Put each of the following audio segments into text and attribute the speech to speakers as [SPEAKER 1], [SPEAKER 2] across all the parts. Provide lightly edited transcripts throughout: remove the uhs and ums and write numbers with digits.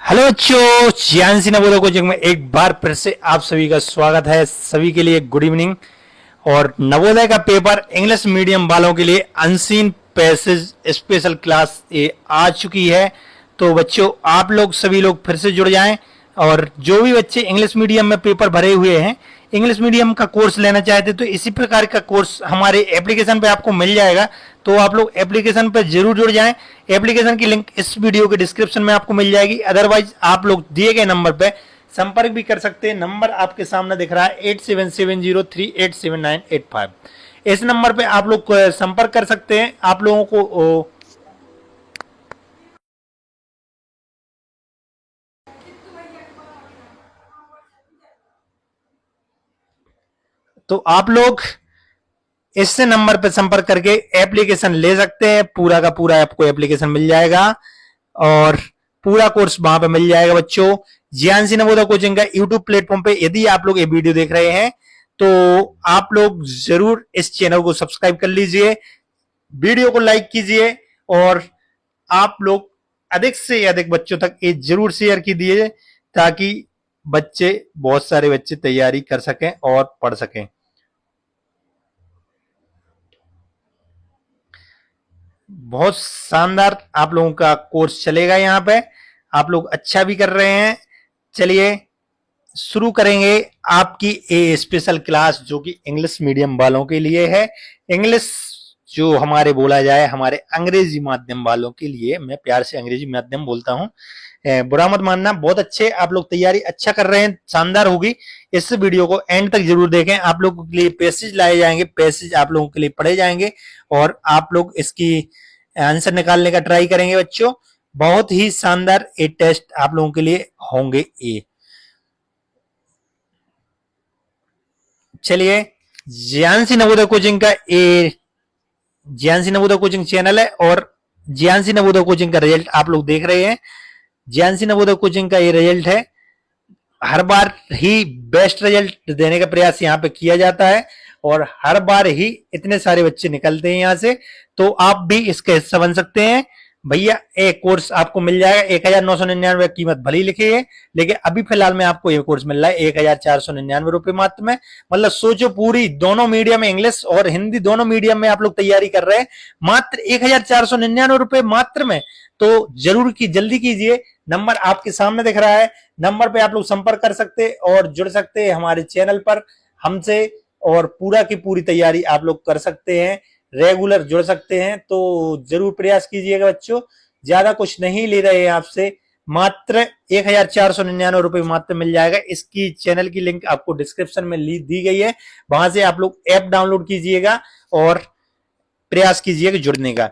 [SPEAKER 1] Hello बच्चों, ज्ञान Navodaya coaching में एक बार फिर से आप सभी का स्वागत है। सभी के लिए गुड इवनिंग। और नवोदय का पेपर इंग्लिश मीडियम वालों के लिए अनसीन पैसेज स्पेशल क्लास ये आ चुकी है। तो बच्चों, आप लोग सभी लोग फिर से जुड़ जाएं। और जो भी बच्चे इंग्लिश मीडियम में पेपर भरे हुए हैं, इंग्लिश मीडियम का कोर्स लेना चाहते तो इसी प्रकार का कोर्स हमारे एप्लीकेशन पे आपको मिल जाएगा। तो आप लोग एप्लीकेशन पे जरूर जुड़ जाएं। एप्लीकेशन की लिंक इस वीडियो के डिस्क्रिप्शन में आपको मिल जाएगी। अदरवाइज आप लोग दिए गए नंबर पे संपर्क भी कर सकते हैं। नंबर आपके सामने दिख रहा है 8770387985। इस नंबर पे आप लोग संपर्क कर सकते हैं। आप लोगों को तो आप लोग इस नंबर पर संपर्क करके एप्लीकेशन ले सकते हैं। पूरा का पूरा आपको एप्लीकेशन मिल जाएगा और पूरा कोर्स वहां पे मिल जाएगा। बच्चों, ज्ञान नवोदय कोचिंग का यूट्यूब प्लेटफॉर्म पे यदि आप लोग ये वीडियो देख रहे हैं तो आप लोग जरूर इस चैनल को सब्सक्राइब कर लीजिए, वीडियो को लाइक कीजिए और आप लोग अधिक से अधिक बच्चों तक ये जरूर शेयर कीजिए ताकि बहुत सारे बच्चे तैयारी कर सकें और पढ़ सकें। बहुत शानदार आप लोगों का कोर्स चलेगा। यहाँ पे आप लोग अच्छा भी कर रहे हैं। चलिए शुरू करेंगे आपकी ए स्पेशल क्लास जो कि इंग्लिश मीडियम वालों के लिए है। इंग्लिश जो हमारे बोला जाए हमारे अंग्रेजी माध्यम वालों के लिए, मैं प्यार से अंग्रेजी माध्यम बोलता हूँ, बुरा मत मानना। बहुत अच्छे आप लोग तैयारी अच्छा कर रहे हैं, शानदार होगी। इस वीडियो को एंड तक जरूर देखें। आप लोगों के लिए पैसेज लाए जाएंगे, पैसेज आप लोगों के लिए पढ़े जाएंगे और आप लोग इसकी आंसर निकालने का ट्राई करेंगे। बच्चों, बहुत ही शानदार ये टेस्ट आप लोगों के लिए होंगे। ये चलिए, ज्ञानसी नवोदय कोचिंग का ये ज्ञानसी नवोदय कोचिंग चैनल है और ज्ञानसी नवोदय कोचिंग का रिजल्ट आप लोग देख रहे हैं। ज्ञानसी नवोदय कोचिंग का ये रिजल्ट है। हर बार ही बेस्ट रिजल्ट देने का प्रयास यहाँ पे किया जाता है और हर बार ही इतने सारे बच्चे निकलते हैं यहाँ से। तो आप भी इसका हिस्सा बन सकते हैं। भैया, एक कोर्स आपको मिल जाएगा 1999 कीमत भली लिखी है, लेकिन अभी फिलहाल में आपको ये कोर्स मिल रहा है 1499 रुपए मात्र में। मतलब सोचो, पूरी दोनों मीडियम में, इंग्लिश और हिंदी दोनों मीडियम में आप लोग तैयारी कर रहे हैं मात्र 1499 रुपए मात्र में। तो जरूर की जल्दी कीजिए। नंबर आपके सामने दिख रहा है, नंबर पे आप लोग संपर्क कर सकते हैं और जुड़ सकते हैं हमारे चैनल पर हमसे और पूरा की पूरी तैयारी आप लोग कर सकते हैं, रेगुलर जुड़ सकते हैं। तो जरूर प्रयास कीजिएगा बच्चों। ज्यादा कुछ नहीं ले रहे हैं आपसे, मात्र 1499 रुपए मात्र मिल जाएगा। इसकी चैनल की लिंक आपको डिस्क्रिप्शन में दी गई है, वहां से आप लोग ऐप डाउनलोड कीजिएगा और प्रयास कीजिएगा जुड़ने का।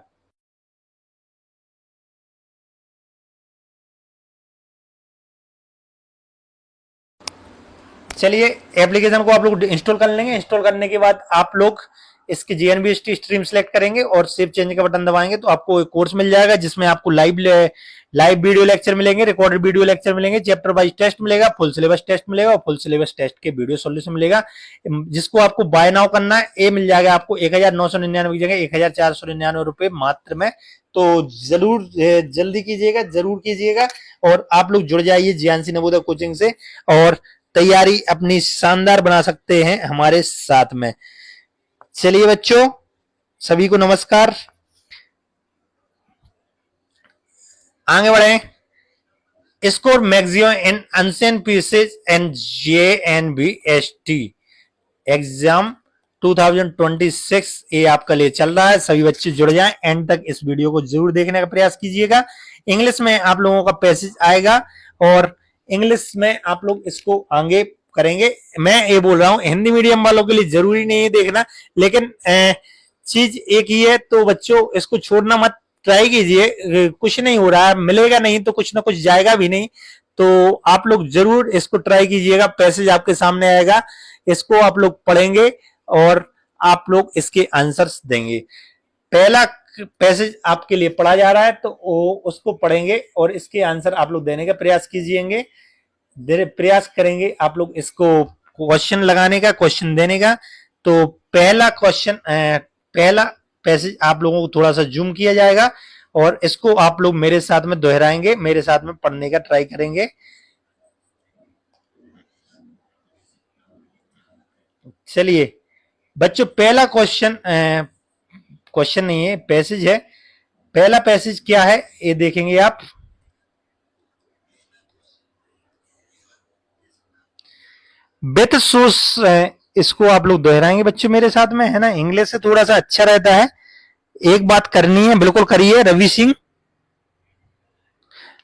[SPEAKER 1] चलिए, एप्लीकेशन को आप लोग इंस्टॉल कर लेंगे। इंस्टॉल करने के बाद आप लोग इसके जीएनबीएसटी स्ट्रीम सेलेक्ट करेंगे और सेव चेंज का बटन दबाएंगे तो आपको एक कोर्स मिल जाएगा जिसमें आपको लाइव वीडियो लेक्चर मिलेंगे, रिकॉर्डेड वीडियो लेक्चर मिलेंगे, चैप्टर वाइज टेस्ट मिलेगा, फुल सिलेबस टेस्ट मिलेगा और फुल सिलेबस टेस्ट के वीडियो सॉल्यूशन मिलेगा। जिसको आपको बाय नाउ करना है, ये मिल जाएगा आपको 1999 की जगह 1499 रुपए मात्र में। तो जरूर जल्दी कीजिएगा, जरूर कीजिएगा और आप लोग जुड़ जाइए ज्ञानसी नवोदय कोचिंग से और तैयारी अपनी शानदार बना सकते हैं हमारे साथ में। चलिए बच्चों, सभी को नमस्कार, आगे बढ़े। Score maximum in unseen pieces and JNBST exam 2026 ये आपका लिए चल रहा है। सभी बच्चे जुड़ जाएं, एंड तक इस वीडियो को जरूर देखने का प्रयास कीजिएगा। इंग्लिश में आप लोगों का पैसेज आएगा और इंग्लिश में आप लोग इसको आगे करेंगे। मैं ये बोल रहा हूं, हिंदी मीडियम वालों के लिए जरूरी नहीं है देखना, लेकिन चीज एक ही है। तो बच्चों, इसको छोड़ना मत, ट्राई कीजिए। कुछ नहीं हो रहा है, मिलेगा नहीं तो कुछ ना कुछ जाएगा भी नहीं। तो आप लोग जरूर इसको ट्राई कीजिएगा। पैसेज आपके सामने आएगा, इसको आप लोग पढ़ेंगे और आप लोग इसके आंसर्स देंगे। पहला पैसेज आपके लिए पढ़ा जा रहा है तो उसको पढ़ेंगे और इसके आंसर आप लोग देने का प्रयास कीजिएंगे, प्रयास करेंगे आप लोग इसको क्वेश्चन लगाने का, क्वेश्चन देने का। तो पहला क्वेश्चन, पहला पैसेज आप लोगों को थोड़ा सा जूम किया जाएगा और इसको आप लोग मेरे साथ में दोहराएंगे, मेरे साथ में पढ़ने का ट्राई करेंगे। चलिए बच्चों, पहला क्वेश्चन, क्वेश्चन नहीं है, पैसेज है। पहला पैसेज क्या है ये देखेंगे आप। विथ सोर्स, इसको आप लोग दोहराएंगे बच्चों मेरे साथ में, है ना। इंग्लिश से थोड़ा सा अच्छा रहता है। एक बात करनी है, बिल्कुल करिए रवि सिंह,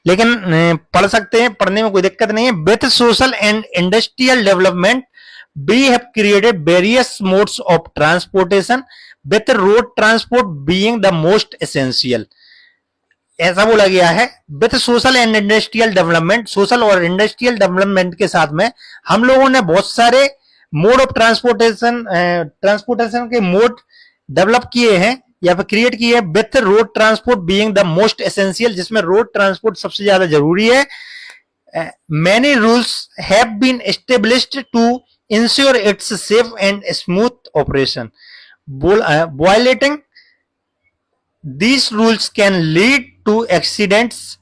[SPEAKER 1] लेकिन पढ़ सकते हैं, पढ़ने में कोई दिक्कत नहीं है। With social and industrial development we have created various modes of transportation with road transport being the most essential। ऐसा बोला गया है। With social and industrial development, social और इंडस्ट्रियल डेवलपमेंट के साथ में हम लोगों ने बहुत सारे मोड ऑफ ट्रांसपोर्टेशन के मोड डेवलप किए हैं या फिर क्रिएट किए हैं। With road transport being the most essential, जिसमें रोड ट्रांसपोर्ट सबसे ज्यादा जरूरी है। Many rules have been established to ensure its safe and smooth operation। Violating these rules can lead to accidents,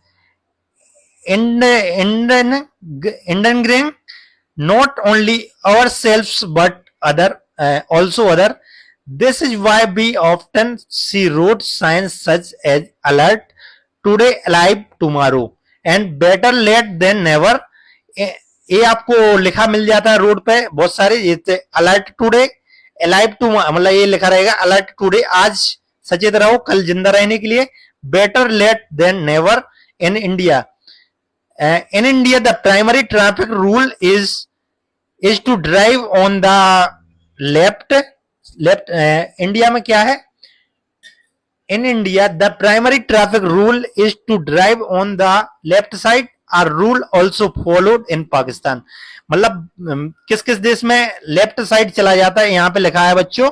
[SPEAKER 1] endangering not only ourselves but also other। This is why we often see road signs such as alert today, alive tomorrow and better late than never। ये आपको लिखा मिल जाता है road पे बहुत सारे, ये alert today, alive to, मतलब ये लिखा रहेगा अलर्ट टुडे, आज सचेत रहो कल जिंदा रहने के लिए, better late than never. In India the primary traffic rule is to drive on the left. India में क्या है, in India the primary traffic rule is to drive on the left side are rule also followed in Pakistan. मतलब किस किस देश में left side चला जाता है, यहां पे लिखा है बच्चों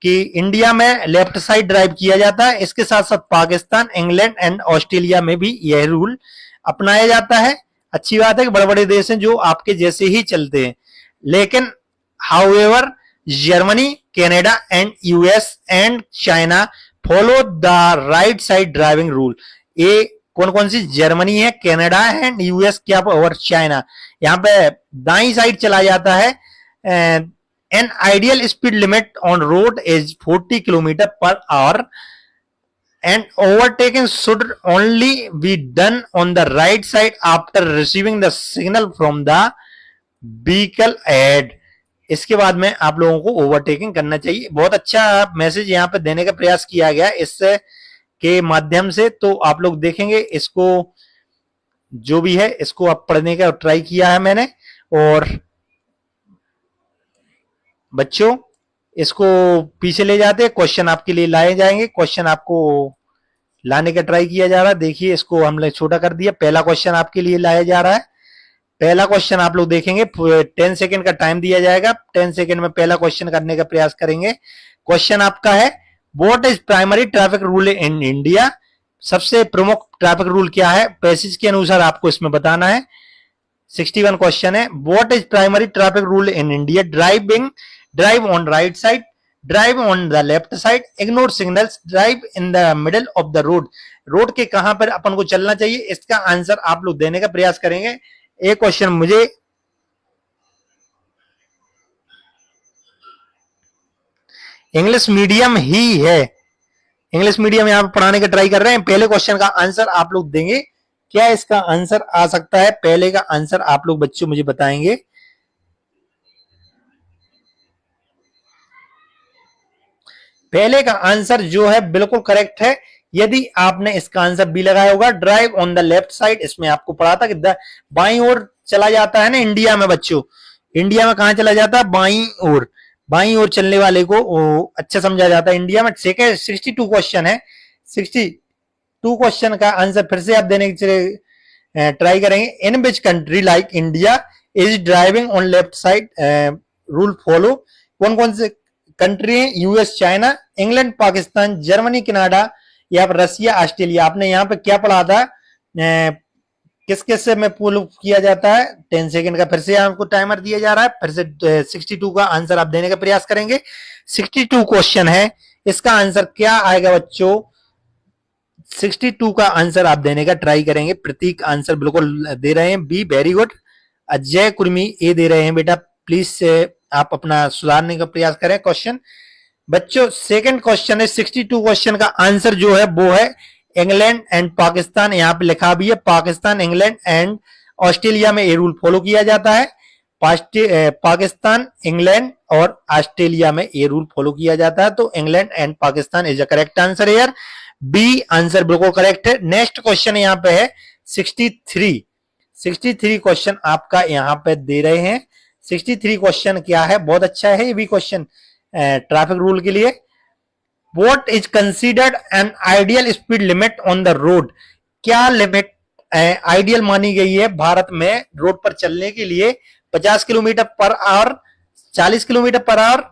[SPEAKER 1] कि इंडिया में लेफ्ट साइड ड्राइव किया जाता है। इसके साथ साथ पाकिस्तान, इंग्लैंड एंड ऑस्ट्रेलिया में भी यह रूल अपनाया जाता है। अच्छी बात है कि बड़े बड़े देश हैं जो आपके जैसे ही चलते हैं। लेकिन however Germany, Canada and US and China follow the right side driving rule. ये कौन कौन सी, जर्मनी है, कनाडा है, यूएस क्या और चाइना, यहाँ पे दाई साइड चला जाता है। An ideal speed limit on road is 40 kilometre per hour and overtaking should only be done on the right side after receiving the signal from the vehicle ahead. इसके बाद में आप लोगों को ओवरटेकिंग करना चाहिए। बहुत अच्छा मैसेज यहाँ पे देने का प्रयास किया गया इससे के माध्यम से। तो आप लोग देखेंगे इसको, जो भी है इसको आप पढ़ने का ट्राई किया है मैंने। और बच्चों इसको पीछे ले जाते हैं, क्वेश्चन आपके लिए लाए जाएंगे, क्वेश्चन आपको लाने का ट्राई किया जा रहा है। देखिए इसको हमने छोटा कर दिया, पहला क्वेश्चन आपके लिए लाया जा रहा है। पहला क्वेश्चन आप लोग देखेंगे, 10 सेकेंड का टाइम दिया जाएगा, 10 सेकेंड में पहला क्वेश्चन करने का प्रयास करेंगे। क्वेश्चन आपका है, what is primary traffic rule in India. सबसे प्रमुख ट्रैफिक रूल क्या है, पैसेज के अनुसार आपको इसमें बताना है। 61 क्वेश्चन है। What is primary traffic rule in India, drive on right side, drive on the left side, ignore signals, drive in the middle of the road. Road के कहां पर अपन को चलना चाहिए, इसका आंसर आप लोग देने का प्रयास करेंगे। एक क्वेश्चन मुझे इंग्लिश मीडियम ही है, इंग्लिश मीडियम यहां पर पढ़ाने का ट्राई कर रहे हैं। पहले क्वेश्चन का आंसर आप लोग देंगे, क्या इसका आंसर आ सकता है, पहले का आंसर आप लोग बच्चों मुझे बताएंगे। पहले का आंसर जो है बिल्कुल करेक्ट है। यदि आपने इसका आंसर बी लगाया होगा, drive on the left side, इसमें आपको पढ़ा था कि बाईं ओर चला जाता है ना इंडिया में बच्चों, इंडिया में कहां चला जाता है, बाईं ओर, बाईं ओर चलने वाले को अच्छा समझा जाता है इंडिया में। 62 क्वेश्चन है, 62 क्वेश्चन का आंसर फिर से आप देने के ट्राई करेंगे। In which country like India is driving on left side rule follow. कौन कौन से कंट्री है, US, China, England, Pakistan, Germany, Canada या रसिया, ऑस्ट्रेलिया। आपने यहाँ पे क्या पढ़ा था, किस किस से में पुल किया जाता है। 10 सेकंड का फिर से आपको टाइमर दिया जा रहा है, फिर से 62 का आंसर आप देने का प्रयास करेंगे। 62 क्वेश्चन है, इसका आंसर क्या आएगा बच्चों, 62 का आंसर आप देने का ट्राई करेंगे। प्रतीक आंसर बिल्कुल दे रहे हैं B, very good. Ajay Kurmi A दे रहे हैं। बेटा प्लीज आप अपना सुधारने का प्रयास करें क्वेश्चन। बच्चों सेकंड क्वेश्चन है 62 क्वेश्चन का आंसर जो है वो है इंग्लैंड एंड पाकिस्तान। यहां पे लिखा भी है पाकिस्तान, इंग्लैंड एंड ऑस्ट्रेलिया में ये रूल फॉलो किया जाता है। पाकिस्तान, इंग्लैंड और ऑस्ट्रेलिया में ये रूल फॉलो किया जाता है। तो England and Pakistan is a correct answer here. B answer बिल्कुल करेक्ट है। नेक्स्ट क्वेश्चन यहां पे है 63 क्वेश्चन आपका यहां पे दे रहे हैं। 63 क्वेश्चन क्या है, बहुत अच्छा है ये भी क्वेश्चन ट्रैफिक रूल के लिए। What is considered N ideal speed limit on the road? क्या लिमिट आइडियल मानी गई है भारत में रोड पर चलने के लिए? 50 kilometre per our, 40 kilometre per our,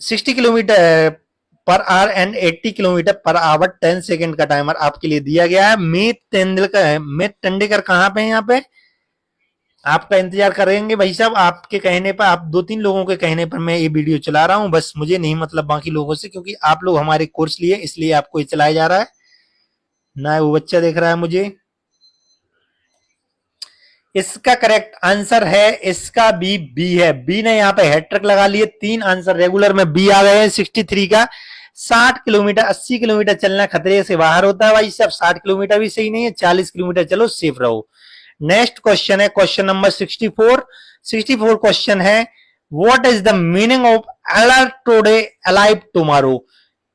[SPEAKER 1] 60 kilometre per hour and 80 kilometre per our. 10 second का टाइमर आपके लिए दिया गया है। मीत तेंदुलकर कहां पे है? यहाँ पे आपका इंतजार करेंगे भाई साहब। आपके कहने पर, आप 2-3 लोगों के कहने पर मैं ये वीडियो चला रहा हूं, बस मुझे नहीं मतलब बाकी लोगों से, क्योंकि आप लोग हमारे कोर्स लिए इसलिए आपको ये चलाया जा रहा है ना। वो बच्चा देख रहा है मुझे। इसका करेक्ट आंसर है इसका बी है। बी ने यहाँ पे हैट्रिक लगा लिए। 3 आंसर रेगुलर में बी आ गए हैं। 63 का 60 किलोमीटर 80 किलोमीटर चलना खतरे से बाहर होता है भाई साहब। 60 किलोमीटर भी सही नहीं है, 40 किलोमीटर चलो, सेफ रहो। नेक्स्ट क्वेश्चन है क्वेश्चन नंबर 64 क्वेश्चन है what is the meaning of alert today alive tomorrow?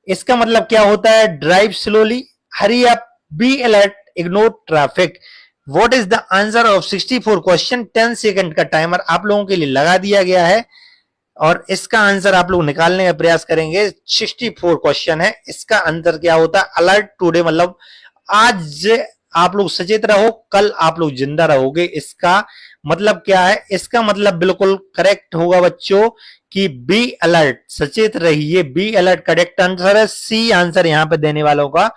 [SPEAKER 1] इसका मतलब क्या होता है? Drive slowly, hurry up, be alert, ignore traffic. What is the answer of 64 question? 10 second का टाइमर आप लोगों के लिए लगा दिया गया है और इसका आंसर आप लोग निकालने का प्रयास करेंगे। 64 क्वेश्चन है, इसका आंसर क्या होता है? अलर्ट टुडे मतलब आज आप लोग सचेत रहो, कल आप लोग जिंदा रहोगे। इसका मतलब क्या है? इसका मतलब बिल्कुल करेक्ट होगा बच्चों कि बी अलर्ट, सचेत रहिए। बी अलर्ट करेक्ट आंसर है। सी आंसर यहां पे देने वालों का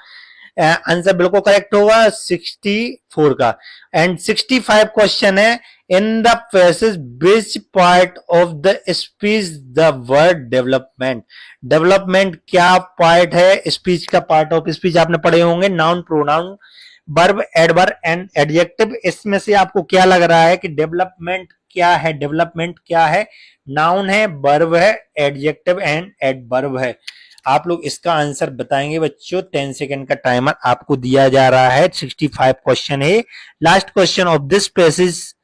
[SPEAKER 1] आंसर बिल्कुल करेक्ट होगा 64 का। एंड 65 क्वेश्चन है in the passage which part of the speech the word development? Development क्या पार्ट है स्पीच का? पार्ट ऑफ स्पीच आपने पढ़े होंगे, noun, pronoun, verb, adverb and adjective. इसमें से आपको क्या लग रहा है कि डेवलपमेंट क्या है? डेवलपमेंट क्या है? नाउन है, वर्ब है, एडजेक्टिव एंड एडवर्ब है। आप लोग इसका आंसर बताएंगे बच्चों। 10 सेकंड का टाइमर आपको दिया जा रहा है। 65 क्वेश्चन है। Last question of this passage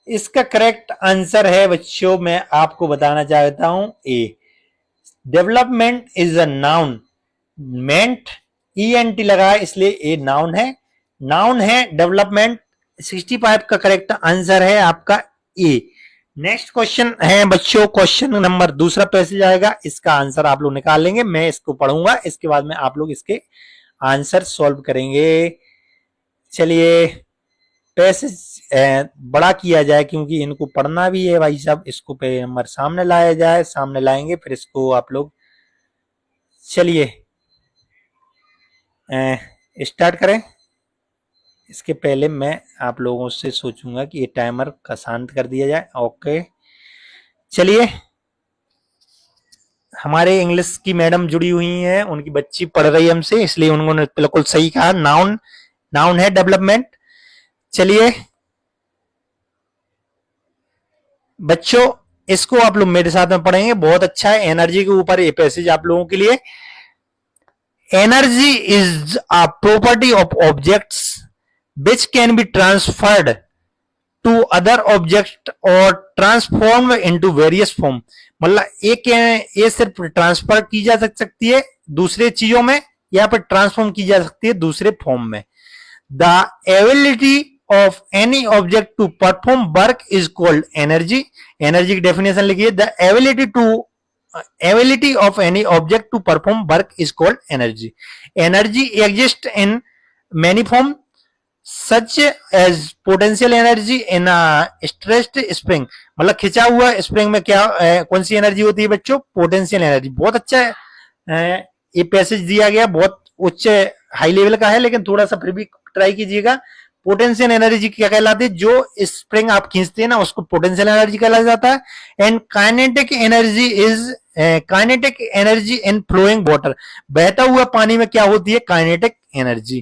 [SPEAKER 1] इसका करेक्ट आंसर है बच्चों, मैं आपको बताना चाहता हूं A. Development is a noun, ment ENT लगा है इसलिए ए नाउन है। नाउन है डेवलपमेंट। 65 का करेक्ट आंसर है आपका ए। नेक्स्ट क्वेश्चन है बच्चों क्वेश्चन नंबर, दूसरा पैसेज आएगा, इसका आंसर आप लोग निकाल लेंगे। मैं इसको पढ़ूंगा, इसके बाद में आप लोग इसके आंसर सॉल्व करेंगे। चलिए पैसेज बड़ा किया जाए क्योंकि इनको पढ़ना भी है भाई साहब। इसको पे नंबर सामने लाया जाए, सामने लाएंगे फिर इसको आप लोग। चलिए स्टार्ट करें। इसके पहले मैं आप लोगों से सोचूंगा कि ये टाइमर का शांत कर दिया जाए। ओके चलिए, हमारे इंग्लिश की मैडम जुड़ी हुई हैं, उनकी बच्ची पढ़ रही है हमसे, इसलिए उन्होंने बिल्कुल सही कहा। नाउन, नाउन है डेवलपमेंट। चलिए बच्चों इसको आप लोग मेरे साथ में पढ़ेंगे, बहुत अच्छा है। एनर्जी के ऊपर ये पैसेज आप लोगों के लिए। Energy is a property of objects which can be transferred to other object or transformed into various form। मतलब ये सिर्फ ट्रांसफर की जा सकती है दूसरे चीजों में, या फिर ट्रांसफॉर्म की जा सकती है दूसरे फॉर्म में। The ability of any object to perform work is called energy. Energy की डेफिनेशन लिखिए। The ability of any object to perform work is called energy. Energy exist in many form such as potential energy in stressed spring. मतलब खिंचा हुआ spring में क्या कौन सी energy होती है बच्चों? Potential energy. बहुत अच्छा है ये पैसेज दिया गया, बहुत उच्च हाई लेवल का है, लेकिन थोड़ा सा फिर भी ट्राई कीजिएगा। पोटेंशियल एनर्जी क्या कहलाती है, जो स्प्रिंग आप खींचते हैं ना उसको पोटेंशियल एनर्जी कहला जाता है। And kinetic energy is kinetic energy in flowing water, बहता हुआ पानी में क्या होती है, kinetic energy.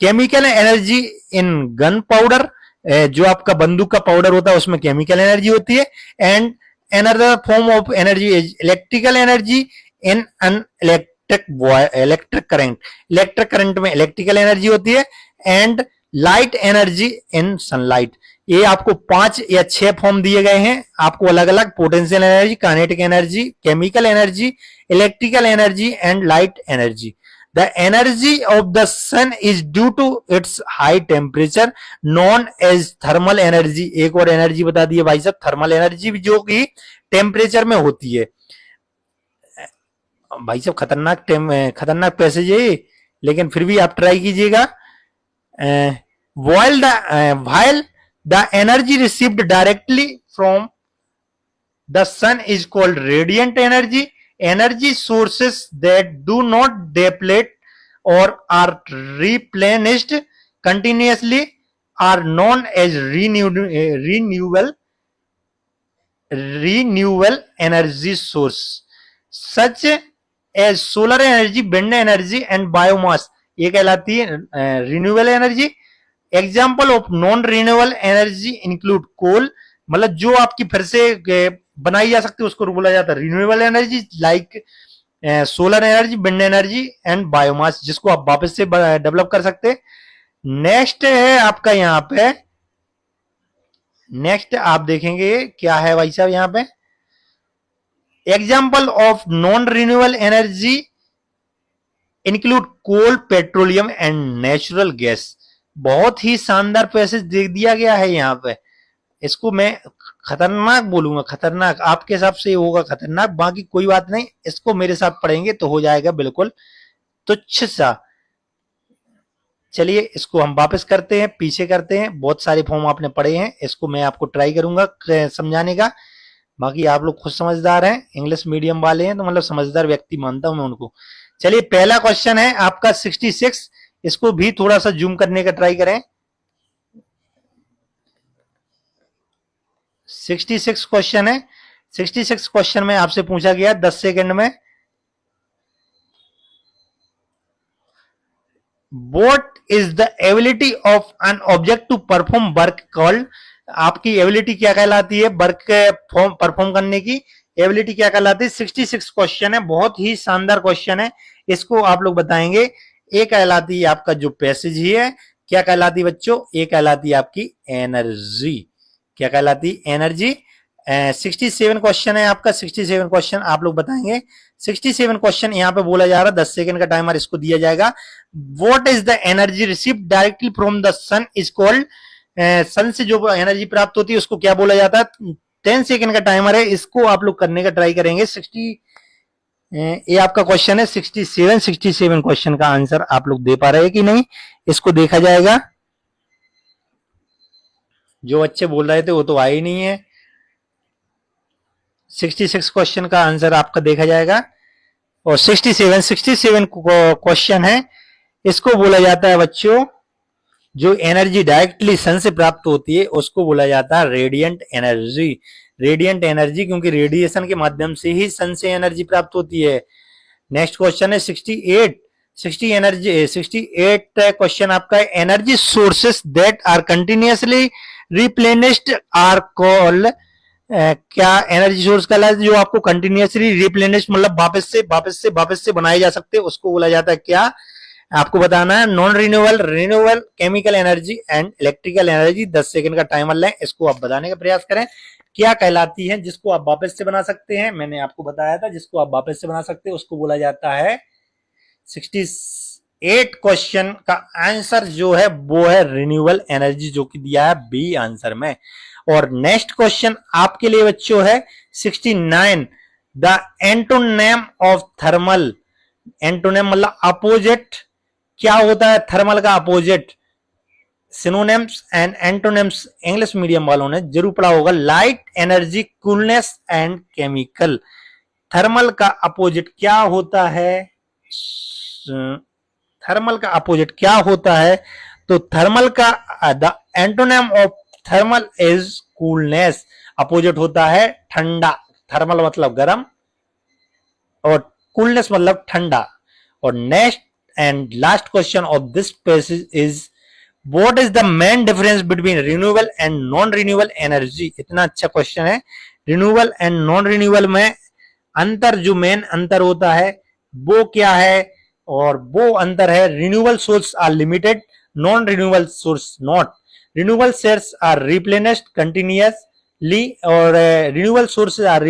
[SPEAKER 1] Chemical energy in gunpowder, जो आपका बंदूक का पाउडर होता है उसमें केमिकल एनर्जी होती है। And another form of energy is electrical energy in an electric current, electric current में इलेक्ट्रिकल एनर्जी होती है। And light energy in sunlight. ये आपको 5 या 6 फॉर्म दिए गए हैं आपको अलग अलग, potential energy, kinetic energy, chemical energy, electrical energy and light energy. The energy of the sun is due to its high temperature known as thermal energy। एक और एनर्जी बता दिए भाई साहब, थर्मल एनर्जी, जो कि टेम्परेचर में होती है। भाई साहब खतरनाक पैसेज है, लेकिन फिर भी आप ट्राई कीजिएगा। while the energy received directly from the sun is called radiant energy। Energy sources that do not deplete or are replenished continuously are known as renewable energy source such as solar energy, wind energy and biomass। ये कहलाती है renewable energy. Example of non renewable energy include coal, मतलब जो आपकी फिर से बनाई जा सकती है उसको बोला जाता है renewable energy, like solar energy, wind energy and biomass, जिसको आप वापस से डेवलप कर सकते हैं। नेक्स्ट है आपका यहाँ पे, नेक्स्ट आप देखेंगे क्या है भाई साहब यहाँ पे, example of non renewable energy include coal, petroleum and natural gas. बहुत ही शानदार पैसेज दे दिया गया है यहाँ पे, इसको मैं खतरनाक बोलूंगा, खतरनाक आपके हिसाब से होगा खतरनाक, बाकी कोई बात नहीं, इसको मेरे साथ पढ़ेंगे तो हो जाएगा बिल्कुल तुच्छ सा। चलिए इसको हम वापस करते हैं, पीछे करते हैं। बहुत सारे फॉर्म आपने पढ़े हैं, इसको मैं आपको ट्राई करूंगा समझाने का। बाकी आप लोग खुद समझदार हैं, इंग्लिश मीडियम वाले हैं तो मतलब समझदार व्यक्ति मानता हूं मैं उनको। चलिए पहला क्वेश्चन है आपका 66, इसको भी थोड़ा सा जूम करने का ट्राई करें। 66 क्वेश्चन है। 66 क्वेश्चन में आपसे पूछा गया 10 सेकंड में, what is the ability of an object to perform work called. आपकी एबिलिटी क्या कहलाती है, वर्क परफॉर्म करने की एबिलिटी क्या कहलाती है। 66 क्वेश्चन है, बहुत ही शानदार क्वेश्चन है, इसको आप लोग बताएंगे। ये कहलाती है आपका जो पैसेज ही है, क्या कहलाती है बच्चों, ये कहलाती है आपकी एनर्जी। क्या कहलाती है, एनर्जी। 67 क्वेश्चन है आपका, 67 क्वेश्चन आप लोग बताएंगे। 67 क्वेश्चन यहाँ पे बोला जा रहा है, 10 सेकंड का टाइमर इसको दिया जाएगा। What is the energy received directly from the sun is called, sun से जो एनर्जी प्राप्त होती है उसको क्या बोला जाता है। 10 सेकंड का टाइमर है, इसको आप लोग करने का ट्राई करेंगे। 60 ये आपका क्वेश्चन है 67 क्वेश्चन का आंसर आप लोग दे पा रहे हैं कि नहीं, इसको देखा जाएगा। जो अच्छे बोल रहे थे वो तो आए ही नहीं है। 66 क्वेश्चन का आंसर आपका देखा जाएगा। और 67 क्वेश्चन है, इसको बोला जाता है बच्चों, जो एनर्जी डायरेक्टली सन से प्राप्त होती है उसको बोला जाता है रेडिएंट एनर्जी। रेडिएंट एनर्जी, क्योंकि रेडिएशन के माध्यम से ही सन से एनर्जी प्राप्त होती है। नेक्स्ट क्वेश्चन है 68 क्वेश्चन आपका, energy sources that are continuously replenished are called. क्या एनर्जी सोर्स कहलाता है जो आपको कंटिन्यूअसली रिप्लेनिश, मतलब वापस से बनाए जा सकते हैं, उसको बोला जाता है क्या, आपको बताना है। Non renewable, chemical energy and electrical energy. 10 second का टाइमर लें, इसको आप बताने का प्रयास करें क्या कहलाती है, जिसको आप वापस से बना सकते हैं। मैंने आपको बताया था जिसको आप वापस से बना सकते हैं उसको बोला जाता है। 68 क्वेश्चन का आंसर जो है वो है रिन्यूएबल एनर्जी, जो कि दिया है बी आंसर में। और नेक्स्ट क्वेश्चन आपके लिए बच्चों है 69, the antonym of thermal. Antonym मतलब अपोजिट, क्या होता है थर्मल का opposite. Synonyms and antonyms English medium वालों ने जरूर पढ़ा होगा, light energy, coolness and chemical. Thermal का अपोजिट क्या होता है, थर्मल का अपोजिट क्या होता है, तो थर्मल का the antonym of thermal is coolness, opposite होता है ठंडा। थर्मल मतलब गर्म और कूलनेस मतलब ठंडा। और next and last question of this passage is what is the main difference between renewable and non renewable energy. इतना अच्छा क्वेश्चन है। रिन्यूएबल एंड नॉन रिन्यूएबल में अंतर, जो मेन अंतर होता है वो क्या है, और वो अंतर है renewable source are limited, non renewable source not. Renewable source are replenished continuously और renewable sources are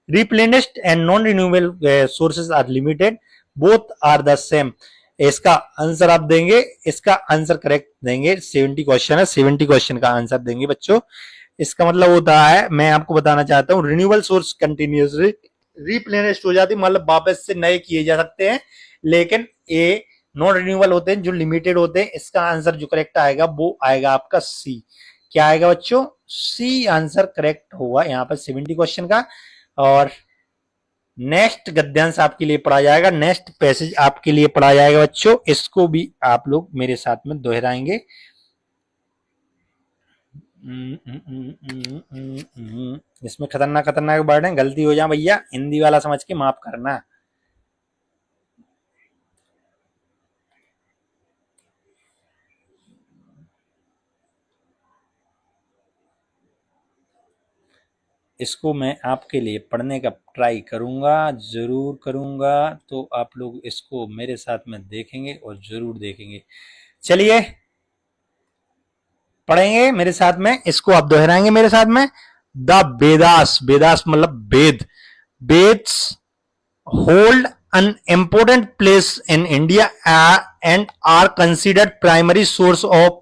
[SPEAKER 1] replenished and non-renewable sources are limited, both are the same। इसका आंसर आप देंगे, इसका आंसर करेक्ट देंगे। 70 क्वेश्चन है, 70 क्वेश्चन का answer देंगे बच्चों। इसका मतलब होता है, मैं आपको बताना चाहता हूँ, रिन्यूएबल सोर्स कंटिन्यूअसली रिप्लेनिश्ड हो जाती, मतलब वापस से नए किए जा सकते हैं, लेकिन ये नॉन रिन्यूएबल होते हैं जो लिमिटेड होते हैं। इसका आंसर जो करेक्ट आएगा वो आएगा आपका सी। क्या आएगा बच्चों? सी आंसर करेक्ट होगा यहाँ पर 70 क्वेश्चन का। और नेक्स्ट गद्यांश आपके लिए पढ़ा जाएगा, नेक्स्ट पैसेज आपके लिए पढ़ा जाएगा बच्चों। इसको भी आप लोग मेरे साथ में दोहराएंगे। इसमें खतरनाक खतरनाक वर्ड है, गलती हो जाए भैया हिंदी वाला समझ के माफ करना। इसको मैं आपके लिए पढ़ने का ट्राई करूंगा, जरूर करूंगा। तो आप लोग इसको मेरे साथ में देखेंगे और जरूर देखेंगे। चलिए पढ़ेंगे मेरे साथ में, इसको आप दोहराएंगे मेरे साथ में। द वेदास, वेदास मतलब Veda, Vedas hold an important place in India and are considered primary source of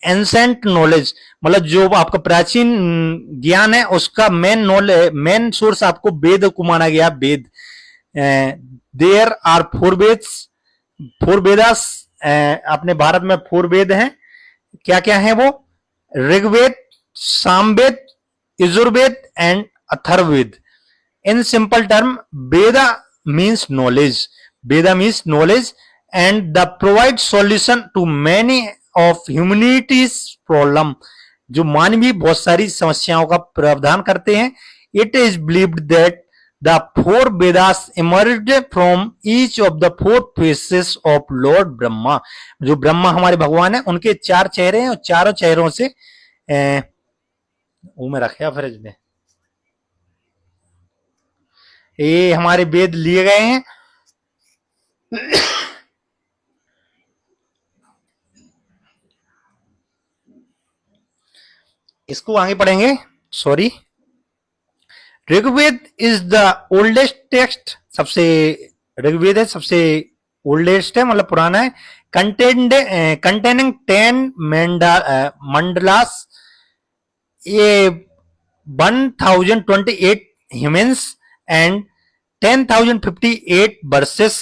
[SPEAKER 1] ancient knowledge. मतलब जो आपका प्राचीन ज्ञान है उसका मेन सोर्स आपको वेद को माना गया। वेद, देयर आर फोर वेदास। अपने भारत में 4 वेद हैं। क्या क्या है वो? Rigveda, Samaveda, Yajurveda and Atharvaveda. In simple term, Veda means knowledge, Veda means knowledge and the provide solution to many of humanities problem. जो मानवीय बहुत सारी समस्याओं का प्रावधान करते हैं। It is believed that the 4 Vedas emerged from each of the 4 faces of Lord Brahma. जो ब्रह्मा हमारे भगवान है, उनके 4 चेहरे हैं और चारों चेहरों से वो में रखा फ्रिज में ये हमारे वेद लिए गए हैं। इसको आगे पढ़ेंगे। Sorry, Rigveda is the oldest text. सबसे ऋग्वेद है सबसे ओल्डेस्ट है, मतलब पुराना है। कंटेनिंग 10 मंडलास, ये 1028 humans and 10,058 verses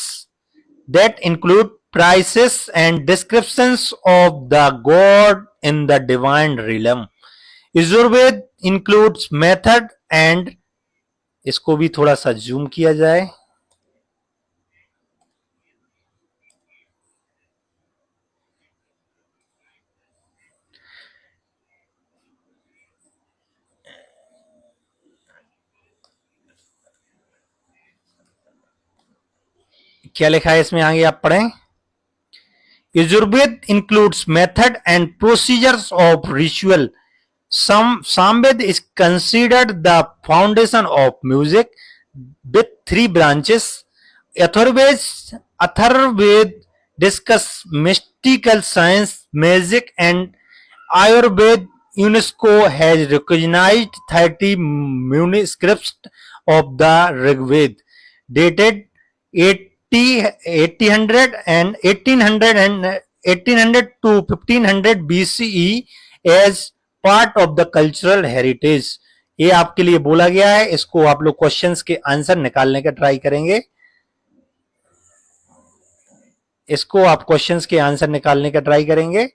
[SPEAKER 1] that include prices and descriptions of the god in the divine realm. Yajurveda includes method and, इसको भी थोड़ा सा जूम किया जाए। क्या लिखा है इसमें, आगे आप पढ़ें। Yajurveda includes method and procedures of ritual. Samved is considered the foundation of music with 3 branches. Atharvaved discuss mystical science, magic and Ayurveda. UNESCO has recognized 30 manuscripts of the Rigveda dated 1800 and 1800 to 1500 BCE as part of the cultural heritage. ये आपके लिए बोला गया है। इसको आप लोग questions के आंसर निकालने का ट्राई करेंगे। इसको आप क्वेश्चंस के आंसर निकालने का ट्राई करेंगे।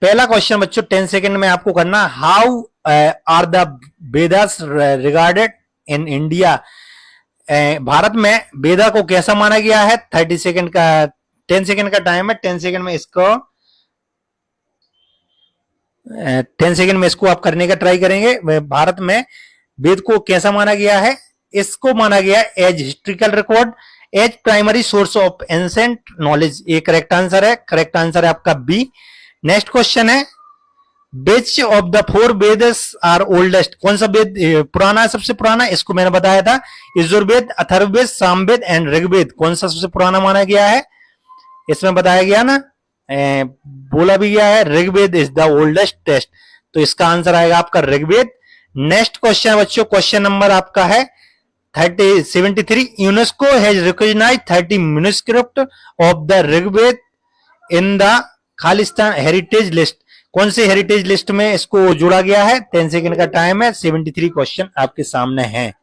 [SPEAKER 1] पहला क्वेश्चन बच्चों 10 सेकंड में आपको करना। How are the Vedas regarded in India? Bharat में वेदा को कैसा माना गया है? 30 सेकंड का 10 सेकंड का टाइम है। 10 सेकंड में इसको 10 सेकंड में इसको आप करने का ट्राई करेंगे। भारत में वेद को कैसा माना गया है? इसको माना गया as historical record, as primary source of ancient knowledge. ये करेक्ट आंसर है। करेक्ट आंसर है आपका बी। नेक्स्ट क्वेश्चन है which of the 4 Vedas are oldest? कौन सा वेद पुराना है, सबसे पुराना? इसको मैंने बताया था, यजुर्वेद, अथर्ववेद, सामवेद एंड ऋग्वेद। कौन सा सबसे पुराना माना गया है? इसमें बताया गया ना, बोला भी गया है Rigveda is the oldest text, तो इसका आंसर आएगा आपका ऋग्वेद। नेक्स्ट क्वेश्चन बच्चों, क्वेश्चन नंबर आपका है 73। UNESCO has recognise 30 manuscript of the Rigveda in the खालिस्तान हेरिटेज लिस्ट। कौन से हेरिटेज लिस्ट में इसको जोड़ा गया है? 10 सेकंड का टाइम है। 73 क्वेश्चन आपके सामने हैं।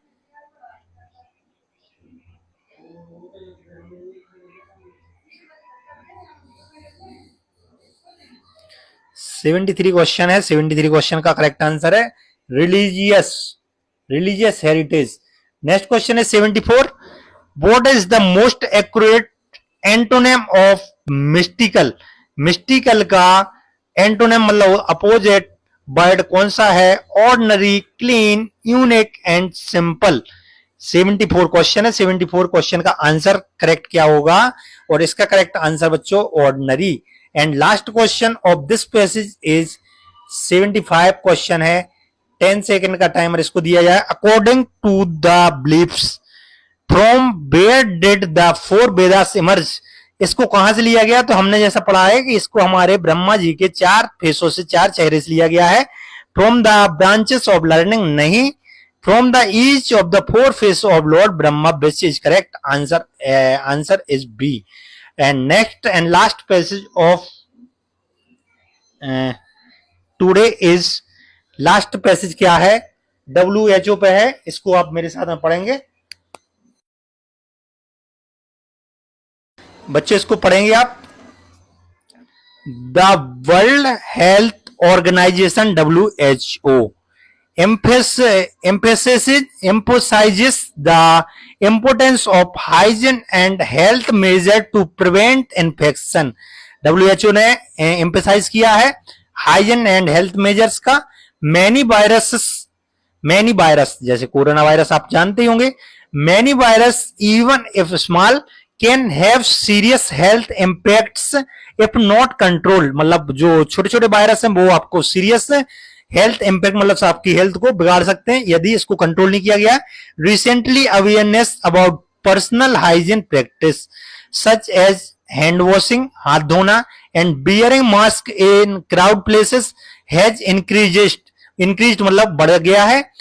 [SPEAKER 1] क्वेश्चन है। 73 क्वेश्चन का करेक्ट आंसर है रिलीजियस हेरिटेज। नेक्स्ट क्वेश्चन है 74। What is the most accurate antonym of mystical? Mystical का एंटोनिम मतलब अपोजिट वर्ड कौन सा है? Ordinary, clean, unique and simple. 74 question है। 74 क्वेश्चन का आंसर करेक्ट क्या होगा? और इसका करेक्ट आंसर बच्चों ordinary. And last question of this passage is 75 question है। 10 सेकंड का टाइमर इसको दिया जाए। According to the beliefs from where did the 4 Vedas emerge? इसको कहां से लिया गया? तो हमने जैसा पढ़ा है कि इसको हमारे ब्रह्मा जी के 4 फेसों से, 4 चेहरे से लिया गया है। From the branches of learning नहीं, from the each of the 4 face of Lord Brahma, which is correct answer? Answer is B. And next and last passage of today is, last passage क्या है? WHO पे है। इसको आप मेरे साथ में पढ़ेंगे बच्चे, इसको पढ़ेंगे आप। The World Health Organization WHO emphasizes the importance of hygiene and health measure to prevent infection। WHO ने एम्फेसाइज किया है हाइजीन एंड हेल्थ मेजर्स का। मैनी वायरस जैसे कोरोना वायरस आप जानते होंगे, many virus even if small can have serious health impacts if not control. मतलब जो छोटे छोटे वायरस हैं वो आपको सीरियस हेल्थ इंपैक्ट मतलब आपकी हेल्थ को बिगाड़ सकते हैं यदि इसको कंट्रोल नहीं किया गया। Recently awareness about personal hygiene practice such as hand washing, हाथ धोना, and bearing mask in crowd places has increased मतलब बढ़ गया है।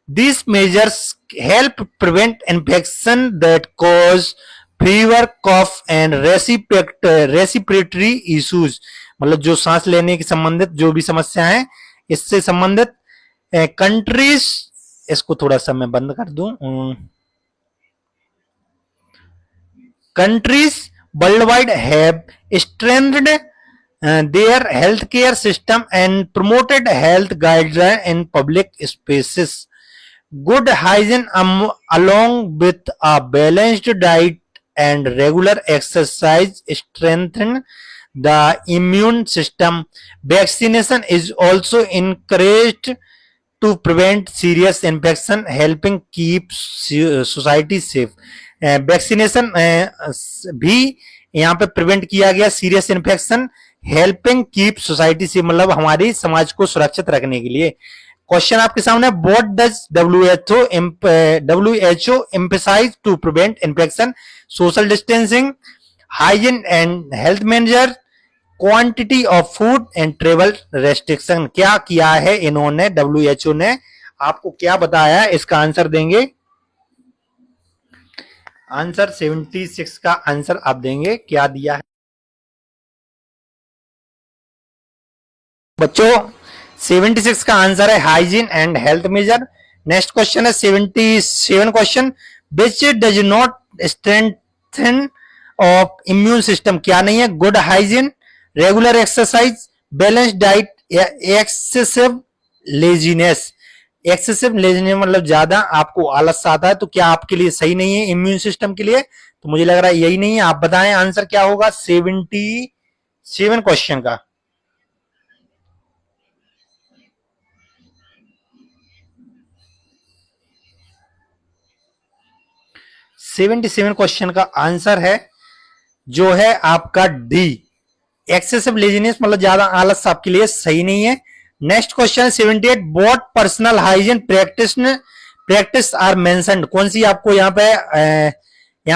[SPEAKER 1] This measures help prevent infection that cause fever, cough and respiratory issues. मतलब जो सांस लेने के संबंधित जो भी समस्या है इससे संबंधित कंट्रीज, इसको थोड़ा सा मैं बंद कर दूं, countries world wide have strengthened their healthcare system and promoted health guidelines in public spaces. Good hygiene along with a balanced diet and regular exercise strengthen the immune system. Vaccination is also encouraged to prevent serious infection, helping keep society safe. Vaccination भी यहाँ पे prevent किया गया serious infection, helping keep society से मतलब हमारी समाज को सुरक्षित रखने के लिए। क्वेश्चन आपके सामने, what does WHO emphasise to prevent infection? Social distancing, hygiene and health measure, quantity of food and travel restriction. क्या किया है इन्होंने, WHO ने आपको क्या बताया है? इसका आंसर देंगे। आंसर 76 का आंसर आप देंगे, क्या दिया है बच्चों? 76 का आंसर है hygiene and health measure. Next question है 77 question, which does not strengthen of immune system? क्या नहीं है? Good hygiene, regular exercise, balance diet या एक्सेसिव लेजीनेस। एक्सेसिव लेजीनेस मतलब ज्यादा आपको आलस आता है, तो क्या आपके लिए सही नहीं है इम्यून सिस्टम के लिए? तो मुझे लग रहा है यही नहीं है। आप बताएं आंसर क्या होगा 77 क्वेश्चन का। 77 क्वेश्चन का आंसर है जो है आपका डी, एक्सेसिव लेजीनेस मतलब ज्यादा आलस आपके लिए सही नहीं है। Next question 78, what personal hygiene practice are mentioned, कौन सी आपको यहाँ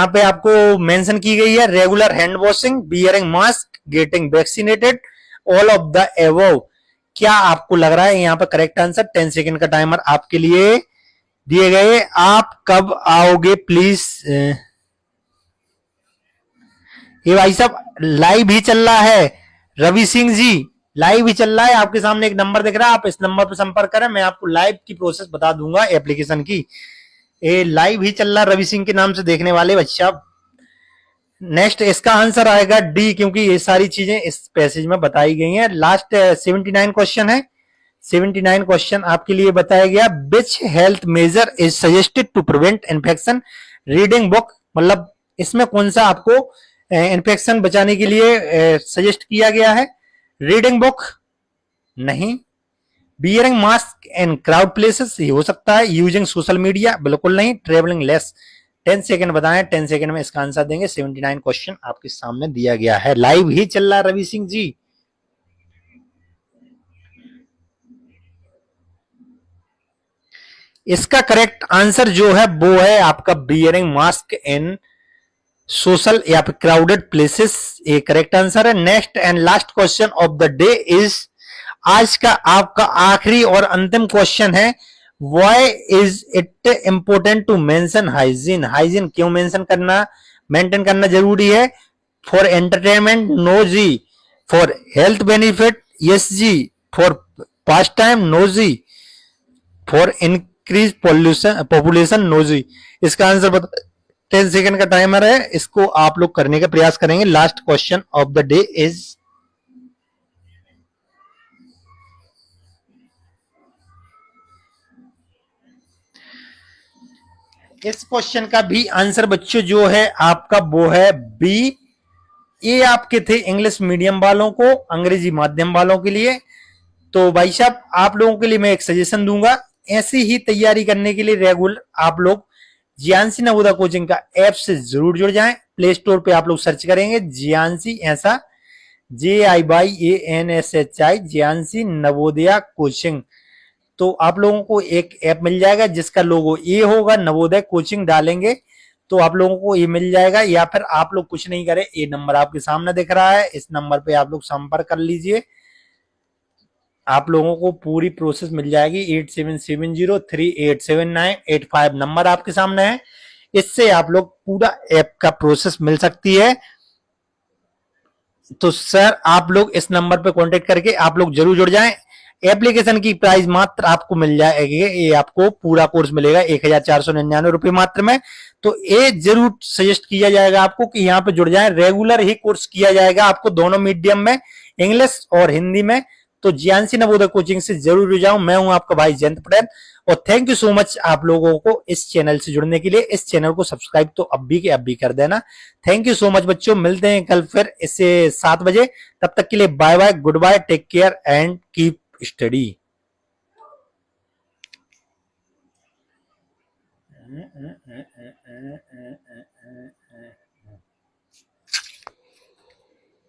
[SPEAKER 1] पे आपको मेंशन की गई है? Regular hand washing, bearing mask, getting vaccinated, all of the above. क्या आपको लग रहा है यहाँ पे करेक्ट आंसर? 10 सेकंड का टाइमर आपके लिए दिए गए। आप कब आओगे प्लीज? ये भाई साहब लाइव ही चल रहा है, रवि सिंह जी लाइव ही चल रहा है। आपके सामने एक नंबर दिख रहा है, आप इस नंबर पर संपर्क करें, मैं आपको लाइव की प्रोसेस बता दूंगा एप्लीकेशन की। ये लाइव ही चल रहा है रवि सिंह के नाम से देखने वाले बच्चा। नेक्स्ट इसका आंसर आएगा डी, क्योंकि ये सारी चीजें इस पैसेज में बताई गई हैं। लास्ट 79 क्वेश्चन है। 79 क्वेश्चन आपके लिए बताया गया, which health measure is suggested to prevent infection? Reading book मतलब इसमें कौन सा आपको इन्फेक्शन बचाने के लिए सजेस्ट किया गया है? रीडिंग बुक नहीं। Bearing mask in crowd places ये हो सकता है। यूजिंग सोशल मीडिया बिल्कुल नहीं। Travelling less. 10 सेकंड बताएं, 10 सेकंड में इसका आंसर देंगे। 79 क्वेश्चन आपके सामने दिया गया है, लाइव ही चल रहा है रवि सिंह जी। इसका करेक्ट आंसर जो है वो है आपका बियरिंग मास्क इन सोशल या फिर क्राउडेड प्लेसेस, ये करेक्ट आंसर है। Next and last question of the day is, आज का आपका आखिरी और अंतिम क्वेश्चन है, why is it important to mention hygiene? Hygiene क्यों मेंशन करना, मेंटेन करना जरूरी है? फॉर एंटरटेनमेंट नो जी, फॉर हेल्थ बेनिफिट यस जी, फॉर पास्ट टाइम नो जी, फॉर इंक्रीज पॉपुलेशन नो जी। इसका आंसर बता। 10 सेकंड का टाइमर है, इसको आप लोग करने का प्रयास करेंगे। Last question of the day is, इस क्वेश्चन का भी आंसर बच्चों जो है आपका वो है बी। ये आपके थे इंग्लिश मीडियम वालों को, अंग्रेजी माध्यम वालों के लिए। तो भाई साहब आप लोगों के लिए मैं एक सजेशन दूंगा, ऐसी ही तैयारी करने के लिए रेगुलर आप लोग जियांसी नवोदय कोचिंग का ऐप से जरूर जुड़ जाएं। प्ले स्टोर पे आप लोग सर्च करेंगे जियांसी, ऐसा JIYANSHI, जियांसी नवोदय कोचिंग, तो आप लोगों को एक ऐप मिल जाएगा जिसका लोगो ये होगा, नवोदय कोचिंग डालेंगे तो आप लोगों को ये मिल जाएगा। या फिर आप लोग कुछ नहीं करें, ये नंबर आपके सामने दिख रहा है, इस नंबर पे आप लोग संपर्क कर लीजिए, आप लोगों को पूरी प्रोसेस मिल जाएगी। 8770387985 नंबर आपके सामने है, इससे आप लोग पूरा ऐप का प्रोसेस मिल सकती है। तो सर आप लोग इस नंबर पे कांटेक्ट करके आप लोग जरूर जुड़ जाएं। एप्लीकेशन की प्राइस मात्र आपको मिल जाएगी, ये आपको पूरा कोर्स मिलेगा 1499 रुपए मात्र में। तो ये जरूर सजेस्ट किया जाएगा आपको कि यहाँ पे जुड़ जाएं। रेगुलर ही कोर्स किया जाएगा आपको दोनों मीडियम में, इंग्लिश और हिंदी में। तो जियांसी नवोदय कोचिंग से जरूर जुड़ जाऊं। मैं हूं आपका भाई जयंत पटेल, और थैंक यू सो मच आप लोगों को इस चैनल से जुड़ने के लिए। इस चैनल को सब्सक्राइब तो अब भी के अब भी कर देना। थैंक यू सो मच बच्चों, मिलते हैं कल फिर इससे 7 बजे। तब तक के लिए bye bye, goodbye, take care and keep study.